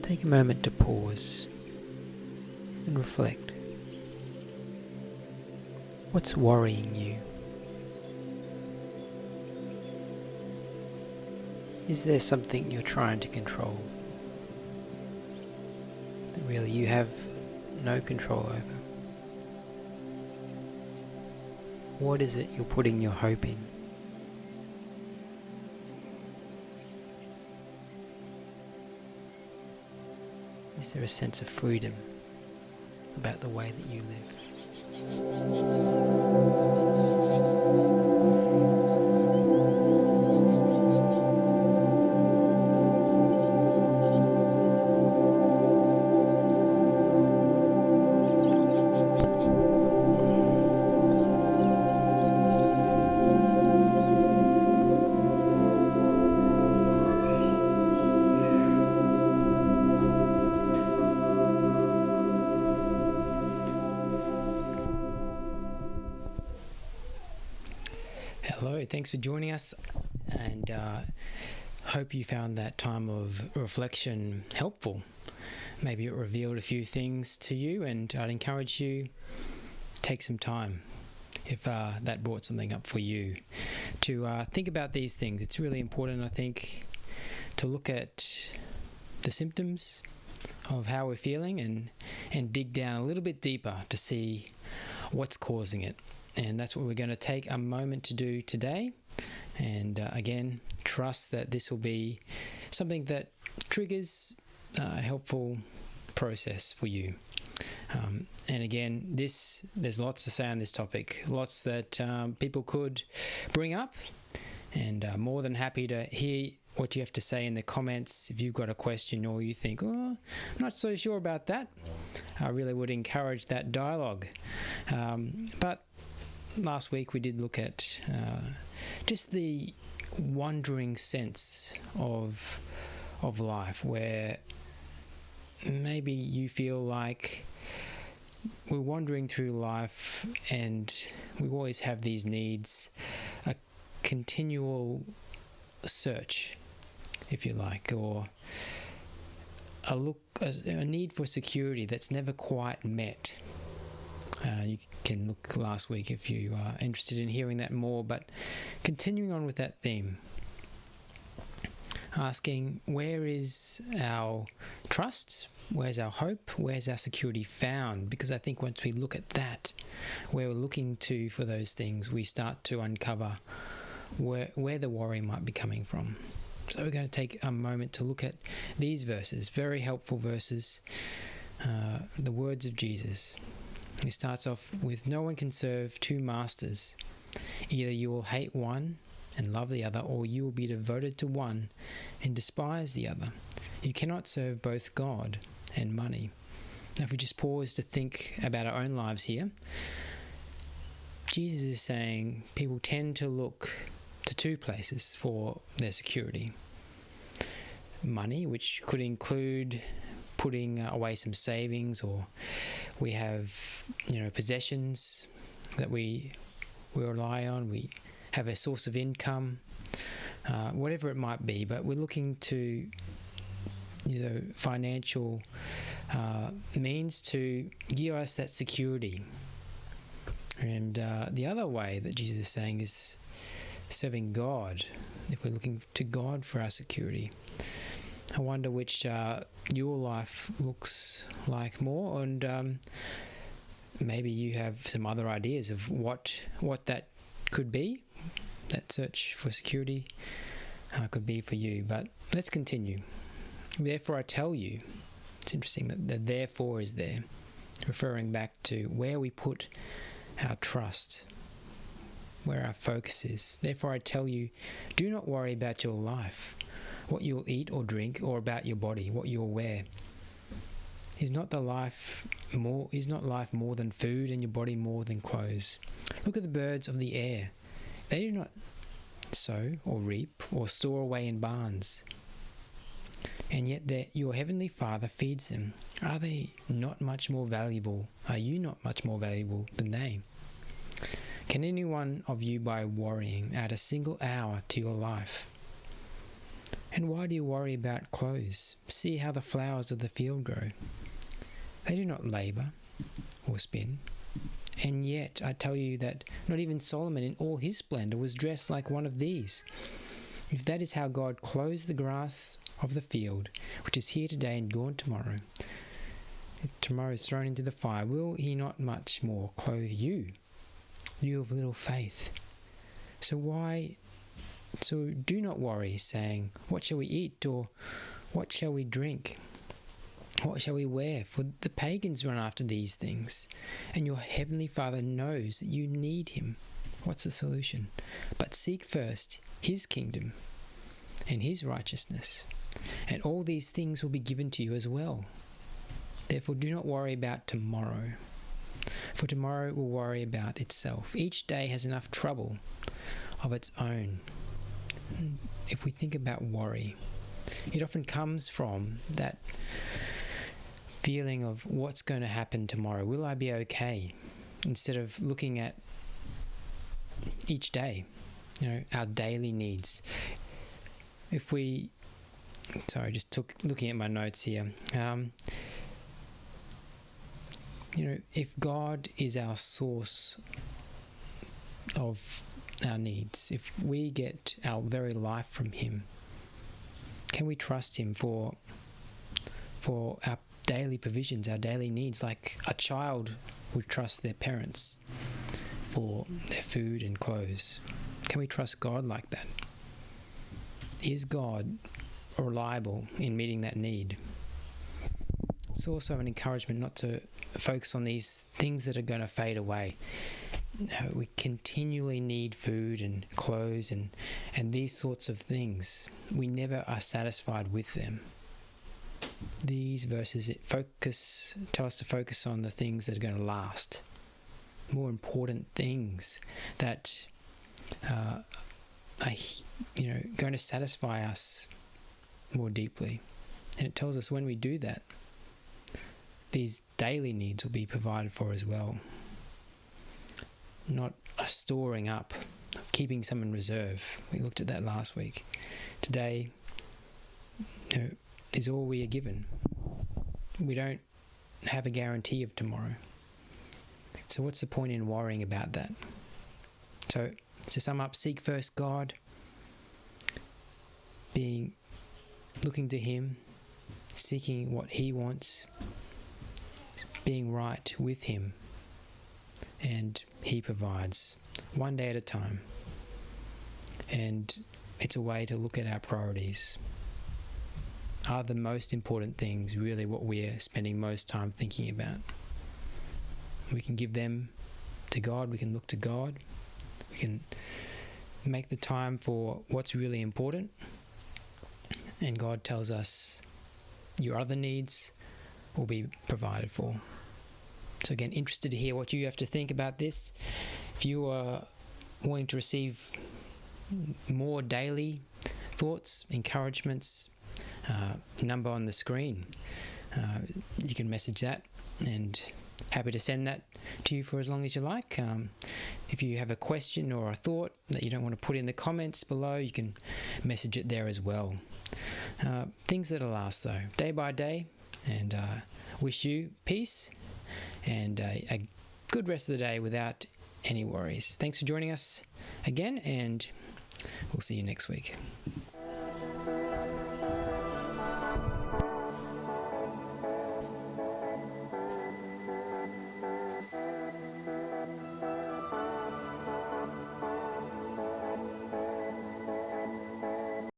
Take a moment to pause and reflect. What's worrying you? Is there something you're trying to control that really you have no control over? What is it you're putting your hope in? Is there a sense of freedom about the way that you live? Hello, thanks for joining us, and hope you found that time of reflection helpful. Maybe it revealed a few things to you, and I'd encourage you take some time if that brought something up for you to think about these things. It's really important, I think, to look at the symptoms of how we're feeling and dig down a little bit deeper to see what's causing it. And that's what we're going to take a moment to do today. And again, trust that this will be something that triggers a helpful process for you. And again, there's lots to say on this topic, lots that people could bring up, and more than happy to hear what you have to say in the comments. If you've got a question or you think, I'm not so sure about that, I really would encourage that dialogue. But last week we did look at just the wandering sense of life, where maybe you feel like we're wandering through life and we always have these needs, a continual search, if you like, or a need for security that's never quite met. You can look last week if you are interested in hearing that more, but continuing on with that theme, asking, where is our trust? Where's our hope? Where's our security found? Because I think once we look at that, where we're looking to for those things, we start to uncover where the worry might be coming from. So we're going to take a moment to look at these verses, very helpful verses, the words of Jesus. He starts off with, no one can serve two masters. Either you will hate one and love the other, or you will be devoted to one and despise the other. You cannot serve both God and money. Now, if we just pause to think about our own lives here, Jesus is saying people tend to look to two places for their security. Money, which could include putting away some savings, or we have possessions that we rely on, we have a source of income, whatever it might be, but we're looking to financial means to give us that security. And the other way that Jesus is saying is serving God, if we're looking to God for our security. I wonder which your life looks like more, and maybe you have some other ideas of what that could be, that search for security could be for you. But let's continue. Therefore I tell you, it's interesting that the therefore is there, referring back to where we put our trust, where our focus is. Therefore I tell you, do not worry about your life, what you'll eat or drink, or about your body, what you'll wear. Is not life more than food, and your body more than clothes? Look at the birds of the air. They do not sow or reap or store away in barns, and yet your heavenly Father feeds them. Are they not much more valuable? Are you not much more valuable than they? Can any one of you, by worrying, add a single hour to your life? And why do you worry about clothes? See how the flowers of the field grow. They do not labour or spin. And yet I tell you that not even Solomon in all his splendour was dressed like one of these. If that is how God clothes the grass of the field, which is here today and gone tomorrow, if tomorrow is thrown into the fire, will he not much more clothe you, you of little faith? So do not worry, saying, what shall we eat, or what shall we drink? What shall we wear? For the pagans run after these things, and your heavenly Father knows that you need him. What's the solution? But seek first his kingdom and his righteousness, and all these things will be given to you as well. Therefore do not worry about tomorrow, for tomorrow will worry about itself. Each day has enough trouble of its own. If we think about worry, it often comes from that feeling of what's going to happen tomorrow. Will I be okay? Instead of looking at each day, our daily needs. Looking at my notes here. If God is our source of our needs, if we get our very life from him, can we trust him for our daily provisions, our daily needs, like a child would trust their parents for their food and clothes? Can we trust God like that? Is God reliable in meeting that need? It's also an encouragement not to focus on these things that are going to fade away. We continually need food and clothes and these sorts of things. We never are satisfied with them. These verses tell us to focus on the things that are going to last, more important things that are going to satisfy us more deeply. And it tells us when we do that, these daily needs will be provided for as well. Not a storing up, keeping some in reserve. We looked at that last week. Today is all we are given. We don't have a guarantee of tomorrow. So what's the point in worrying about that? So to sum up, seek first God, looking to him, seeking what he wants, being right with him, and he provides one day at a time. And it's a way to look at our priorities. Are the most important things really what we're spending most time thinking about? We can give them to God, we can look to God, we can make the time for what's really important, and God tells us your other needs will be provided for. So again, interested to hear what you have to think about this. If you are wanting to receive more daily thoughts, encouragements, number on the screen, you can message that, and happy to send that to you for as long as you like. If you have a question or a thought that you don't want to put in the comments below, you can message it there as well. Things that'll last though, day by day, and wish you peace and a good rest of the day without any worries. Thanks for joining us again, and we'll see you next week.